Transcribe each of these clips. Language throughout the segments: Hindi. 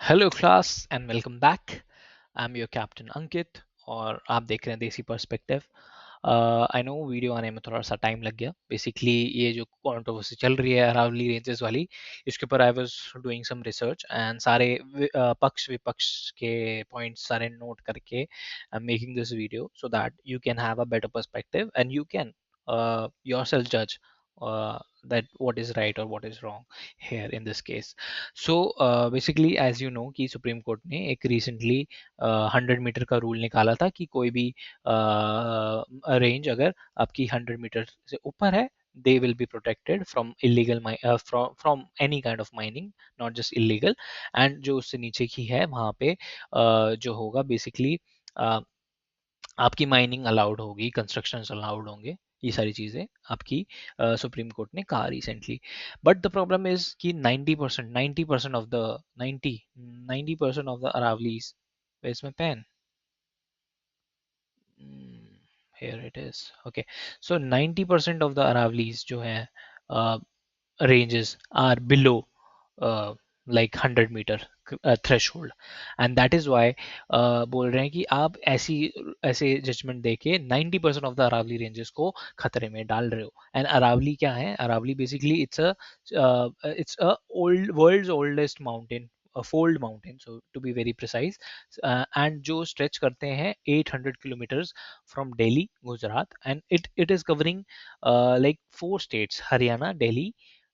Hello class and welcome back. I am your captain Ankit और आप देख रहे हैं देसी पर्सपेक्टिव। आई नो वीडियो आने में थोड़ा सा टाइम लग गया। बेसिकली ये जो कंट्रोवर्सी चल रही है अरावली रेंजेस वाली, इसके ऊपर I was doing some research and सारे पक्ष विपक्ष के पॉइंट्स सारे नोट करके I am making this video so that you can have a better perspective and you can yourself judge that what is right or what is wrong here in this case. So basically as you know कि सुप्रीम कोर्ट ने एक रिसेंटली 100 मीटर का रूल निकाला था कि कोई भी रेंज अगर आपकी 100 मीटर से ऊपर है they will be protected from illegal from any kind of mining, not just illegal. and जो उससे नीचे की है वहाँ पे जो होगा बेसिकली आपकी माइनिंग अलाउड होगी, कंस्ट्रक्शन अलाउड होंगे, ये सारी चीजें आपकी सुप्रीम कोर्ट ने कहा recently. But the problem is कि 90% of the 90% of the Aravallis, where's my pen? Here it is. Okay, so 90% of the Aravallis जो हैं ranges are below like 100 metre threshold and that is why बोल रहे हैं कि आप ऐसे जजमेंट देके 90% ऑफ द अरावली रेंजेस को खतरे में डाल रहे हो। एंड अरावली क्या है? Aravalli basically it's a old world's oldest mountain, a fold mountain, so to be very precise, and जो stretch करते हैं 800 kilometers from Delhi, Gujarat, and it is covering like 4 states: Haryana, Delhi,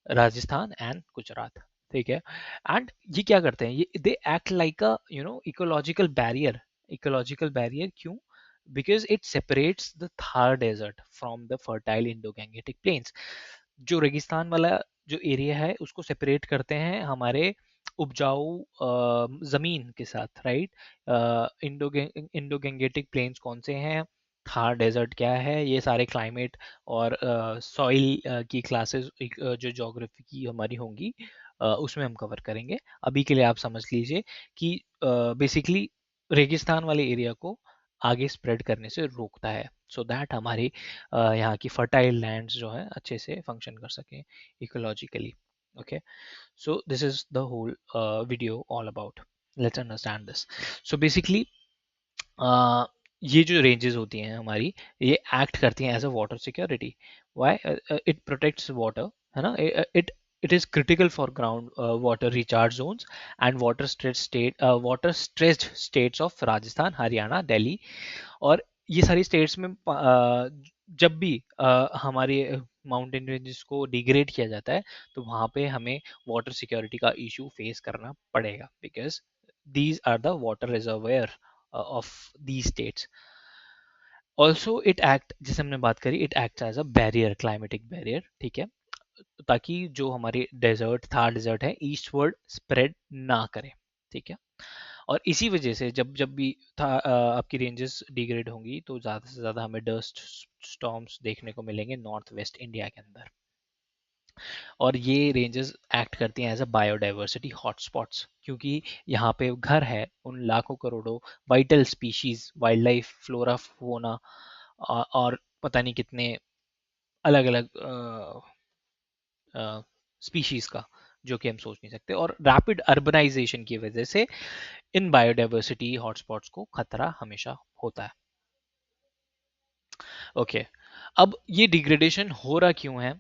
Rajasthan and Gujarat. ठीक है। एंड ये क्या करते हैं? ये they act like a ecological barrier. क्यों? Because it separates the Thar desert from the fertile Indo Gangetic plains. जो रेगिस्तान वाला जो एरिया है उसको सेपरेट करते हैं हमारे उपजाऊ जमीन के साथ, राइट। इंडो गैंगेटिक प्लेन्स कौन से हैं? थार डेजर्ट क्या है? ये सारे क्लाइमेट और सॉइल की क्लासेस जो ज्योग्राफी की हमारी होंगी उसमें हम कवर करेंगे। अभी के लिए आप समझ लीजिए कि बेसिकली रेगिस्तान वाले एरिया को आगे स्प्रेड करने से रोकता है, सो दैट हमारी यहाँ की फर्टाइल लैंड्स जो है अच्छे से फंक्शन कर सकें ecologically. Okay, so this is the whole video all about. Let's understand this. So basically ये जो रेंजेस होती हैं हमारी, ये एक्ट करती हैं as a water security. Why? It protects water, है ना। It is critical for ground water recharge zones and water stressed states of Rajasthan, Haryana, Delhi. और ये सारी स्टेट्स में जब भी हमारे माउंटेन रेंजेस को डिग्रेड किया जाता है तो वहाँ पे हमें वाटर सिक्योरिटी का इशू फेस करना पड़ेगा, because these are the water reservoir of the states. Also it act, जैसे हमने बात करी, it act as a barrier, climatic barrier. ठीक है, ताकि जो हमारे डेजर्ट, थार डेजर्ट है, ईस्टवर्ड स्प्रेड ना करे। ठीक है। और इसी वजह से जब जब भी आपकी रेंजेस डिग्रेड होंगी तो ज़्यादा से ज़्यादा हमें डस्ट स्टॉर्म्स देखने को मिलेंगे नॉर्थ वेस्ट इंडिया के अंदर। और ये रेंजेस एक्ट करती हैं एज अ बायोडाइवर्सिटी हॉटस्पॉट्स, क्योंकि यहाँ पे घर है उन लाखों करोड़ों vital species, wild life, flora, फोना और पता नहीं कितने अलग अलग स्पीशीज का, जो कि हम सोच नहीं सकते। और रैपिड अर्बनाइजेशन की वजह से इन बायोडाइवर्सिटी हॉटस्पॉट्स को खतरा हमेशा होता है। ओके, अब ये डिग्रेडेशन हो रहा क्यों है?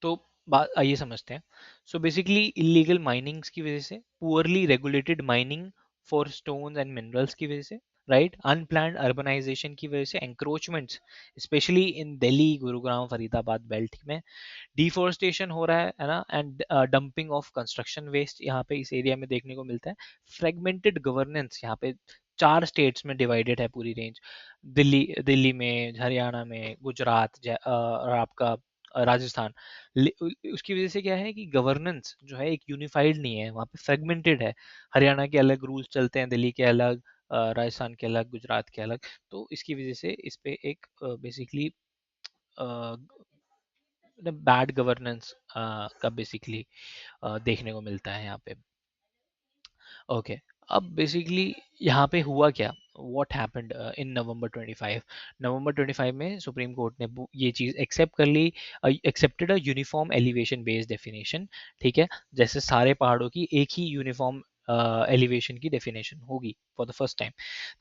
तो बात आइए समझते हैं। सो बेसिकली इलीगल माइनिंग्स की वजह से, poorly regulated mining for stones and minerals की वजह से, राइट, अनप्लान्ड अर्बनाइजेशन की वजह से, encroachments specially in Delhi, Gurugram, Faridabad belt में, डिफोरेस्टेशन हो रहा है ना, and dumping of construction waste यहाँ पे इस एरिया में देखने को मिलता है। फ्रेगमेंटेड गवर्नेंस, यहाँ पे 4 स्टेट्स में डिवाइडेड है पूरी रेंज, दिल्ली में, हरियाणा में, गुजरात और आपका राजस्थान। उसकी वजह से क्या है कि गवर्नेंस जो है एक यूनिफाइड नहीं है, वहाँ पे फ्रेगमेंटेड है। हरियाणा के अलग रूल्स चलते हैं, दिल्ली के अलग, राजस्थान के अलग, गुजरात के अलग। तो इसकी वजह से इस पे एक बेसिकली बैड गवर्नेंस का बेसिकली देखने को मिलता है यहाँ पे। ओके, अब बेसिकली यहाँ पे हुआ क्या? व्हाट हैपेंड इन नवंबर 25 में सुप्रीम कोर्ट ने ये चीज़ एक्सेप्ट कर ली, accepted a uniform elevation based definition. ठीक है, जैसे सारे पहाड़ों की एक ही यूनिफॉर्म एलिवेशन की डेफिनेशन होगी फॉर द फर्स्ट टाइम,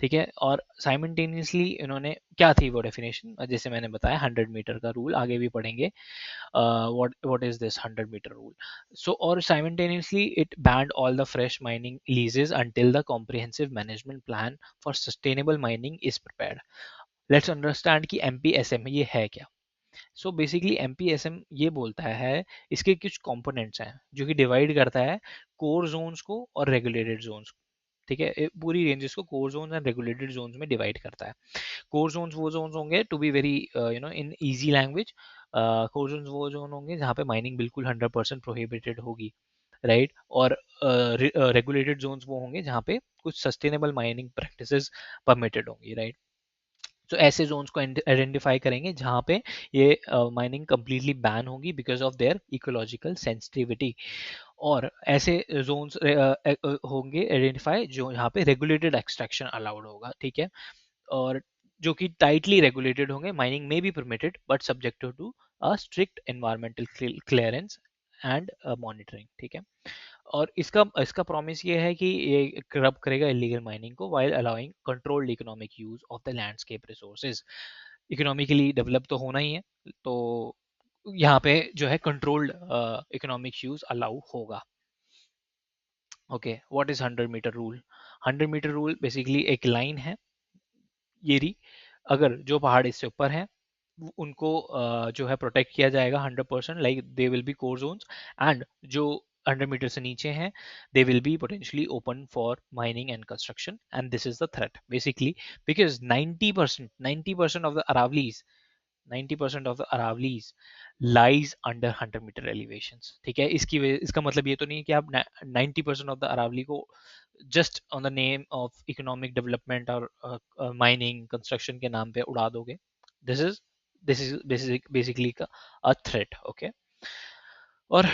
ठीक है। और साइमल्टेनियसली इन्होंने क्या थी वो डेफिनेशन, जैसे मैंने बताया 100 मीटर का रूल, आगे भी पढ़ेंगे what is this 100 meter rule. So or simultaneously it banned all the fresh mining leases until the comprehensive management plan for sustainable mining is prepared. Let's understand कि MPSM ये है क्या। सो बेसिकली MPSM ये बोलता है, इसके कुछ कंपोनेंट्स हैं जो कि डिवाइड करता है कोर जोन्स को और रेगुलेटेड जोन्स को, ठीक है। पूरी रेंजेस को core zones and regulated zones में डिवाइड करता है। कोर जोन्स वो जोन्स होंगे, to be very in easy language, core zones वो जोन होंगे जहाँ पे माइनिंग बिल्कुल 100% प्रोहिबिटेड होगी, राइट। और रेगुलेटेड जोन्स वो होंगे जहाँ पे कुछ सस्टेनेबल माइनिंग प्रैक्टिसेस परमिटेड होंगी, राइट। तो ऐसे जोन्स को आइडेंटिफाई करेंगे जहाँ पे ये माइनिंग कंप्लीटली बैन होगी because of their ecological sensitivity. और ऐसे जोन्स होंगे आइडेंटिफाई जो यहाँ पे रेगुलेटेड एक्सट्रैक्शन अलाउड होगा, ठीक है। और जो कि टाइटली रेगुलेटेड होंगे, माइनिंग में भी permitted but subjected to a strict environmental clearance and monitoring, ठीक है। और इसका इसका प्रॉमिस ये है कि ये करब करेगा इलीगल माइनिंग को while allowing controlled economic use of the landscape resources. Economically develop तो होना ही है, तो यहाँ पे जो है कंट्रोल्ड इकोनॉमिक यूज अलाउ होगा। Okay, what is 100 metre rule. 100 metre rule basically एक लाइन है ये रही, अगर जो पहाड़ इससे ऊपर है उनको जो है प्रोटेक्ट किया जाएगा 100%, like they will be core zones. And जो 100 मीटर से नीचे हैं they will be potentially open for mining and construction, and this is the threat basically because 90% of the Aravallis 90% of the Aravallis lies under 100 metre elevations, ठीक है। इसका मतलब ये तो नहीं है कि आप 90% ऑफ द अरावली को just on the name of economic development और माइनिंग कंस्ट्रक्शन के नाम पे उड़ा दोगे। This is basically a threat, okay. और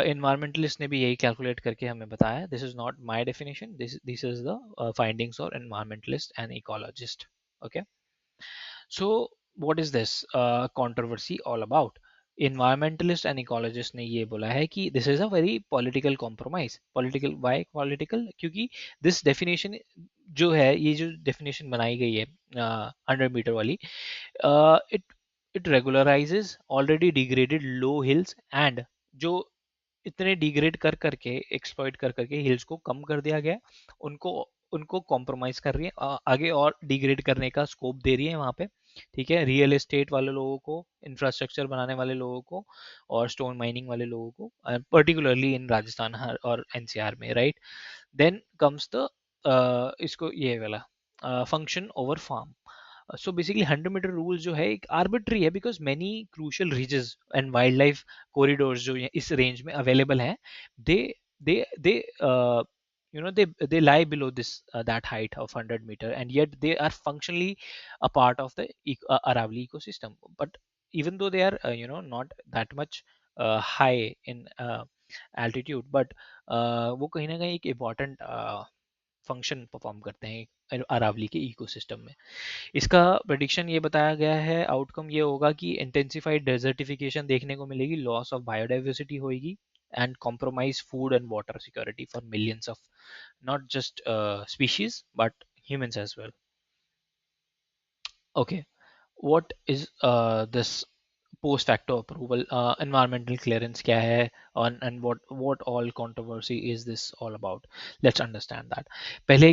इन्वायरमेंटलिस्ट ने भी यही कैलकुलेट करके हमें बताया, this is not my definition, this is the findings of environmentalist and ecologist, okay. So, what is this controversy all about? Environmentalist and ecologist ने ये बोला है कि this is a very political compromise. Political, why political? क्योंकि this definition जो है, ये जो definition बनाई गई है 100 मीटर वाली, it it regularizes already degraded low hills and जो इतने डिग्रेड कर करके एक्सप्लॉइट कर करके हिल्स को कम कर दिया गया, उनको उनको कॉम्प्रोमाइज कर रही है, आगे और डिग्रेड करने का स्कोप दे रही है वहां पे, ठीक है। रियल एस्टेट वाले लोगों को, इंफ्रास्ट्रक्चर बनाने वाले लोगों को और स्टोन माइनिंग वाले लोगों को, पर्टिकुलरली इन राजस्थान और एनसीआर में, राइट। देन कम्स द इसको ये वाला function over form. So basically 100 metre rule जो है एक आर्बिट्री है because many crucial ridges and wildlife corridors जो इस रेंज में अवेलेबल हैं, दे दे they lie below this that height of 100 meter, and yet they are functionally a part of the Aravali ecosystem. But even though they are not that much high in altitude, but वो कहीं ना कहीं एक important फंक्शन परफॉर्म करते हैं अरावली के इकोसिस्टम में। इसका प्रेडिक्शन ये बताया गया है, आउटकम ये होगा कि इंटेंसिफाइड डेजर्टिफिकेशन देखने को मिलेगी, लॉस ऑफ बायोडाइवर्सिटी होगी and compromise food and water security for millions of not just species but humans as well. Okay, what is this post facto approval, environmental clearance क्या है, and what all controversy is this all about? Let's understand that. पहले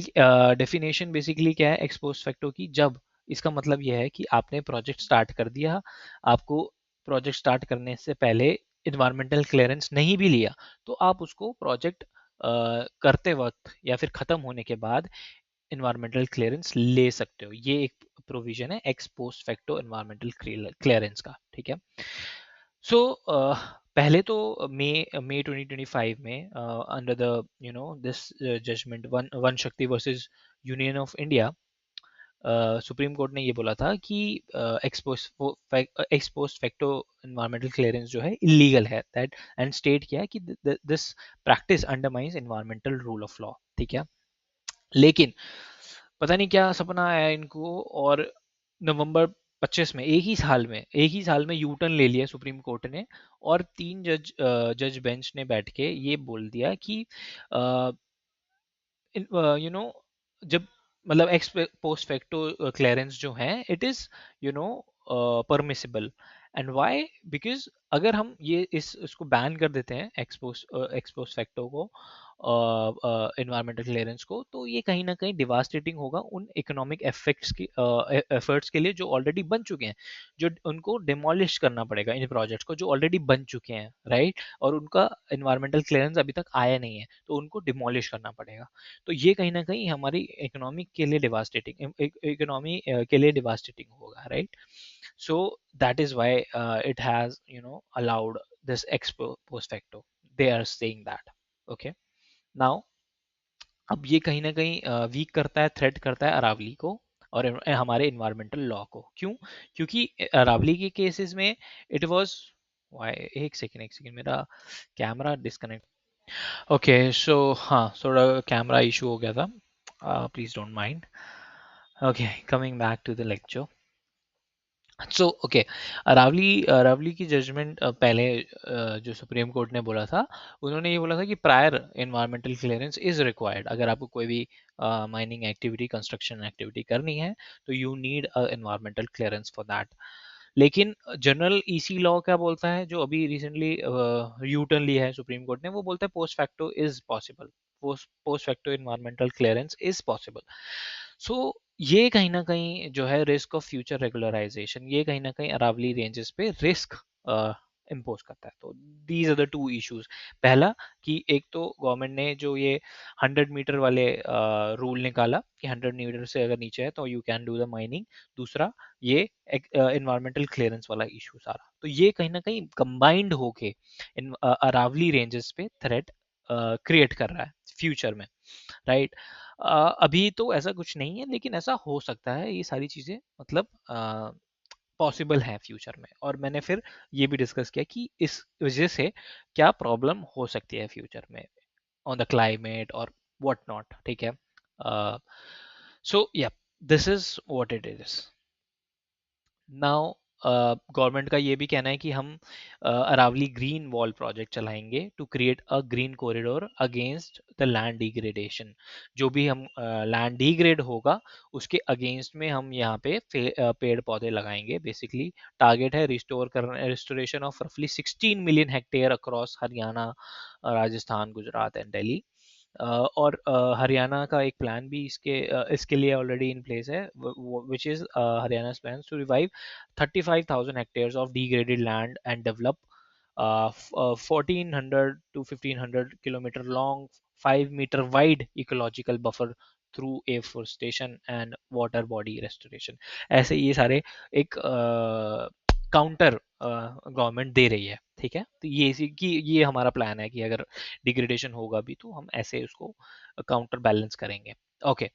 definition basically क्या है ex post facto की, जब इसका मतलब यह है कि आपने प्रोजेक्ट स्टार्ट कर दिया, आपको प्रोजेक्ट स्टार्ट करने से पहले इन्वायरमेंटल क्लियरेंस नहीं भी लिया, तो आप उसको प्रोजेक्ट करते वक्त या फिर खत्म होने के बाद इन्वायरमेंटल क्लियरेंस ले सकते हो। ये एक प्रोविजन है ex post facto environmental clearance का, ठीक है। सो पहले तो मई 2025 में under the this judgement Vanashakti versus union of India, Supreme Court ने ये बोला था कि ex post facto environmental clearance जो है इलीगल है, दैट एंड स्टेट किया है कि this practice undermines environmental rule of law, ठीक है। लेकिन पता नहीं क्या सपना आया इनको, और नवंबर 25 में एक ही साल में यू टर्न ले लिया सुप्रीम कोर्ट ने, और 3 जज बेंच ने बैठ के ये बोल दिया कि यू नो जब मतलब एक्स पोस्ट फैक्टो क्लियरेंस जो है it is you know permissible and why because अगर हम ये इस इसको बैन कर देते हैं एक्सपोस्ट फैक्टो को इन्वायरमेंटल क्लियरेंस को तो ये कहीं ना कहीं डिवास्टेटिंग होगा उन इकोनॉमिक एफेक्ट्स की एफर्ट्स के लिए जो ऑलरेडी बन चुके हैं जो उनको डिमोलिश करना पड़ेगा इन प्रोजेक्ट्स को जो ऑलरेडी बन चुके हैं राइट और उनका इन्वायरमेंटल क्लियरेंस अभी तक आया नहीं है तो उनको डिमोलिश करना पड़ेगा तो ये कहीं ना कहीं हमारी इकोनॉमी के लिए डिवास्टेटिंग इकोनॉमी के लिए डिवास्टेटिंग होगा right so that is why it has allowed this expo post facto they are saying that okay now अब ये कहीं ना कहीं वीक करता है थ्रेट करता है अरावली को और हमारे इन्वायरमेंटल लॉ को क्यों क्योंकि अरावली के केसेस में इट वाज एक सेकेंड मेरा कैमरा डिस्कनेक्ट ओके सो हाँ थोड़ा कैमरा इशू हो गया था please don't mind okay coming back to the lecture so okay Aravalli की जजमेंट पहले जो सुप्रीम कोर्ट ने बोला था उन्होंने ये बोला था कि prior environmental clearance is required अगर आपको कोई भी माइनिंग एक्टिविटी कंस्ट्रक्शन एक्टिविटी करनी है तो you need a environmental clearance for that लेकिन जनरल ईसी लॉ क्या बोलता है जो अभी रिसेंटली यू टर्न लिया है सुप्रीम कोर्ट ने वो बोलता है post facto is possible post facto environmental clearance is possible so ये कहीं ना कहीं जो है रिस्क ऑफ फ्यूचर रेगुलराइजेशन ये कहीं ना कहीं अरावली रेंजेस पे रिस्क इम्पोज करता है तो these are the two issues पहला कि एक तो गवर्नमेंट ने जो ये 100 मीटर वाले रूल निकाला कि 100 मीटर से अगर नीचे है तो you can do the mining दूसरा ये इन्वायरमेंटल क्लियरेंस वाला इशू सारा तो ये कहीं ना कहीं कंबाइंड होके इन अरावली रेंजेस पे थ्रेट क्रिएट कर रहा है फ्यूचर में राइट अभी तो ऐसा कुछ नहीं है लेकिन ऐसा हो सकता है ये सारी चीजें मतलब पॉसिबल है फ्यूचर में और मैंने फिर ये भी डिस्कस किया कि इस वजह से क्या प्रॉब्लम हो सकती है फ्यूचर में ऑन द क्लाइमेट और व्हाट नॉट ठीक है so yeah this is what it is now government का ये भी कहना है कि हम अरावली ग्रीन वॉल प्रोजेक्ट चलाएंगे to create a green corridor against the land degradation जो भी हम लैंड डिग्रेड होगा उसके अगेंस्ट में हम यहाँ पे पेड़ पौधे लगाएंगे बेसिकली टारगेट है रिस्टोर करना रिस्टोरेशन ऑफ रफली 16 million hectare across Haryana Rajasthan Gujarat and Delhi और हरियाणा का एक प्लान भी इसके लिए ऑलरेडी इन प्लेस है which is Haryana plan to revive 35,000 hectares of degraded land and develop 1400 to 1500 kilometer long 5 meter wide ecological buffer through afforestation and water body restoration ऐसे ये सारे एक काउंटर गवर्नमेंट दे रही है ठीक है तो ये हमारा प्लान है कि अगर डिग्रेडेशन होगा भी तो हम ऐसे उसको काउंटर बैलेंस करेंगे ओके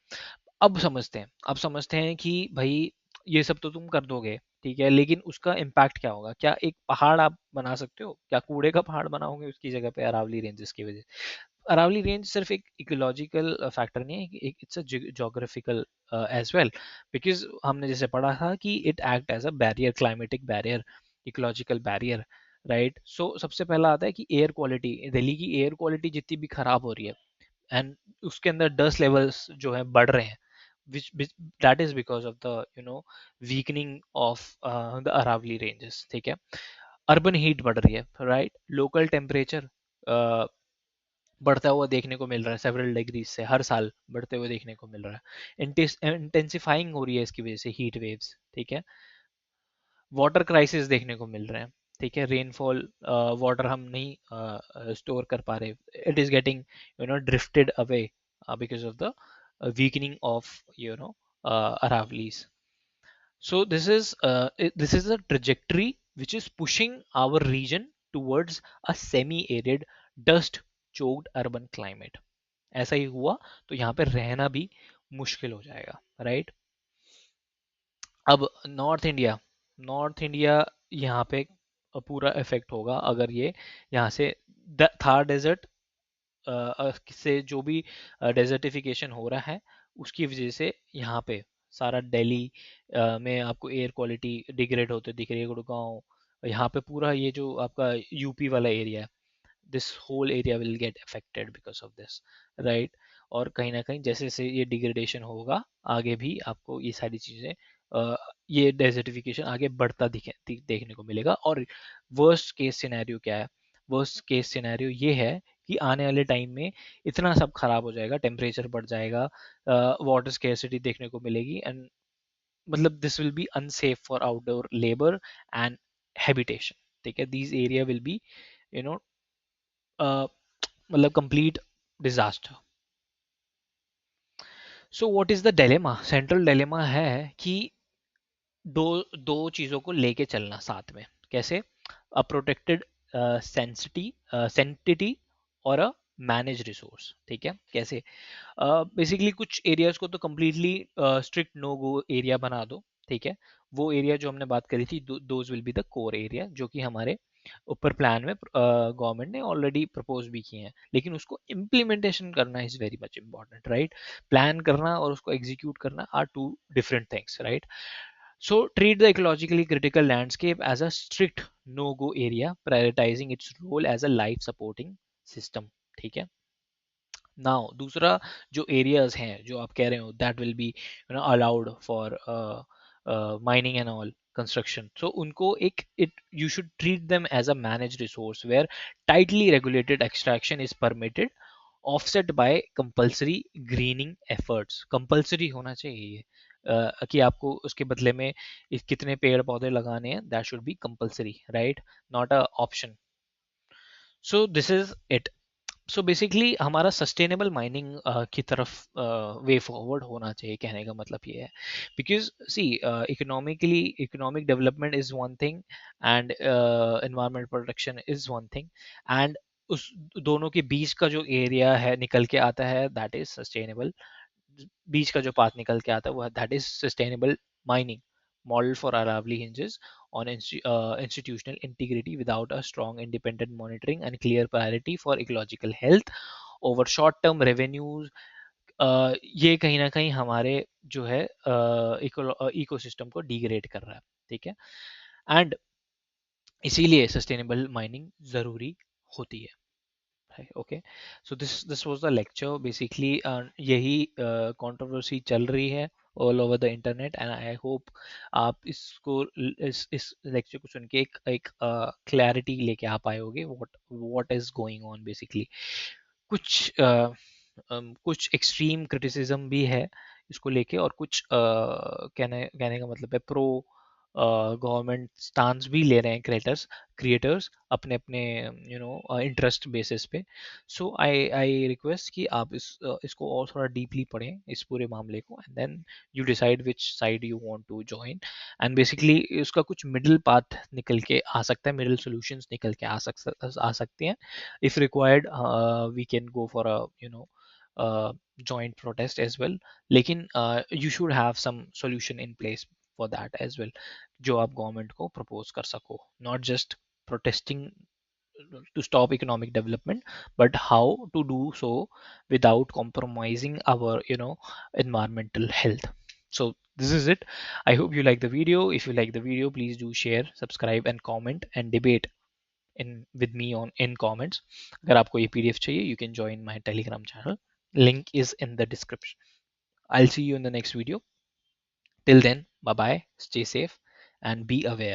अब समझते हैं कि भाई ये सब तो तुम कर दोगे ठीक है लेकिन उसका इम्पैक्ट क्या होगा क्या एक पहाड़ आप बना सकते हो क्या कूड़े का पहाड़ बनाओगे उसकी जगह पे अरावली रेंजेस की वजह अरावली रेंज सिर्फ एक इकोलॉजिकल फैक्टर नहीं है एक it's a geographical as well because हमने जैसे पढ़ा था कि it act as a barrier climatic barrier ecological barrier right so सबसे पहला आता है कि एयर क्वालिटी दिल्ली की एयर क्वालिटी जितनी भी खराब हो रही है एंड उसके अंदर डस्ट लेवल्स जो है बढ़ रहे हैं which that is because of the weakening of the Aravali ranges ठीक है अर्बन हीट बढ़ रही है राइट लोकल टेम्परेचर बढ़ता हुआ देखने को मिल रहा है सेवरल डिग्रीज से हर साल बढ़ते हुए देखने को मिल रहा है इंटेंसिफाइंग हो रही है इसकी वजह से हीट वेव्स ठीक है वाटर क्राइसिस देखने को मिल रहे हैं ठीक है रेनफॉल वाटर हम नहीं स्टोर कर पा रहे it is getting drifted away because of the weakening of Aravallis. So this is a trajectory which is pushing our region towards a semi-arid dust choked urban climate. ऐसा ही हुआ तो यहाँ पे रहना भी मुश्किल हो जाएगा राइट अब नॉर्थ इंडिया यहाँ पे पूरा इफेक्ट होगा अगर ये यहाँ से थार डेजर्ट से जो भी डेजर्टिफिकेशन हो रहा है उसकी वजह से यहाँ पे सारा दिल्ली में आपको एयर क्वालिटी डिग्रेड होते दिख रही है गुड़गांव यहाँ पे पूरा ये जो आपका यूपी वाला एरिया है this whole area will get affected because of this right और कहीं ना कहीं जैसे जैसे ये डिग्रेडेशन होगा आगे भी आपको ये सारी चीज़ें ये डेजर्टिफिकेशन आगे बढ़ता देखने को मिलेगा। और वर्स्ट केस सिनेरियो क्या है? वर्स्ट केस सिनेरियो ये है कि आने वाले टाइम में इतना सब खराब हो जाएगा, टेम्परेचर बढ़ जाएगा, वाटर स्केर्सिटी देखने को मिलेगी, एंड मतलब this will be unsafe for outdoor labour and habitation. ठीक है, these area will be you know मतलब complete disaster. So what is the dilemma? Central dilemma है कि दो दो चीजों को लेके चलना साथ में। कैसे? अ प्रोटेक्टेड सेंसिटी सेंटिटी और अ मैनेज रिसोर्स। ठीक है, कैसे? बेसिकली कुछ एरियाज को तो completely strict no go area बना दो। ठीक है, वो एरिया जो हमने बात करी थी, those will be the core area, जो कि हमारे ऊपर प्लान में गवर्नमेंट ने ऑलरेडी प्रपोज भी किए हैं। लेकिन उसको इम्प्लीमेंटेशन करना is very much important, right? Plan करना और उसको एग्जीक्यूट करना are two different things, right? So treat the ecologically critical landscape as a strict no-go area, prioritizing its role as a life supporting system। ठीक है, नाउ दूसरा जो एरियाज हैं जो आप कह रहे हो that will be allowed for mining and all construction, so उनको एक it you should treat them as a manage resource where tightly regulated extraction is permitted, offset by compulsory greening efforts। Compulsory होना चाहिए ये, कि आपको उसके बदले में कितने पेड़ पौधे लगाने हैं, that should be compulsory, right? Not a option. So this is it. So basically हमारा सस्टेनेबल माइनिंग की तरफ वे फॉरवर्ड होना चाहिए, कहने का मतलब ये है। Because see economically economic development is one thing and environment protection is one thing, and उस दोनों के बीच का जो एरिया है निकल के आता है दैट इज सस्टेनेबल। बीच का जो पाथ निकल के आता है वो that is sustainable mining model for Aravali hinges on institutional integrity without a strong independent monitoring and clear priority for ecological health over short term revenues। ये कहीं ना कहीं हमारे जो है इकोसिस्टम को डिग्रेड कर रहा है। ठीक है, एंड इसीलिए सस्टेनेबल माइनिंग जरूरी होती है। Okay, so this was the lecture basically. यही कंट्रोवर्सी चल रही है all over the internet, and I hope आप इसको इस लेक्चर को सुन के एक क्लैरिटी लेके आ पाए होगे what is going on basically. कुछ कुछ एक्सट्रीम क्रिटिसिज्म भी है इसको लेके, और कुछ कहने का मतलब है प्रो गवर्नमेंट स्टांस भी ले रहे हैं क्रिएटर्स अपने अपने इंटरेस्ट बेसिस पे। सो आई आई रिक्वेस्ट कि आप इसको और थोड़ा डीपली पढ़ें इस पूरे मामले को, and then you decide which side you want to join. And basically उसका कुछ मिडिल पाथ निकल के आ सकता है, मिडिल सॉल्यूशंस निकल के आ सकते हैं। if required we can go for a joint protest as well, लेकिन you should have some solution in place for that as well, जो आप गवर्नमेंट को प्रपोज कर सको, not just protesting to stop economic development, but how to do so without compromising our environmental health. So this is it. I hope you like the video. If you like the video, please do share, subscribe and comment and debate in with me on in comments. अगर आपको ये PDF चाहिए, you can join my Telegram channel. Link is in the description. I'll see you in the next video. Till then, bye bye, stay safe and be aware.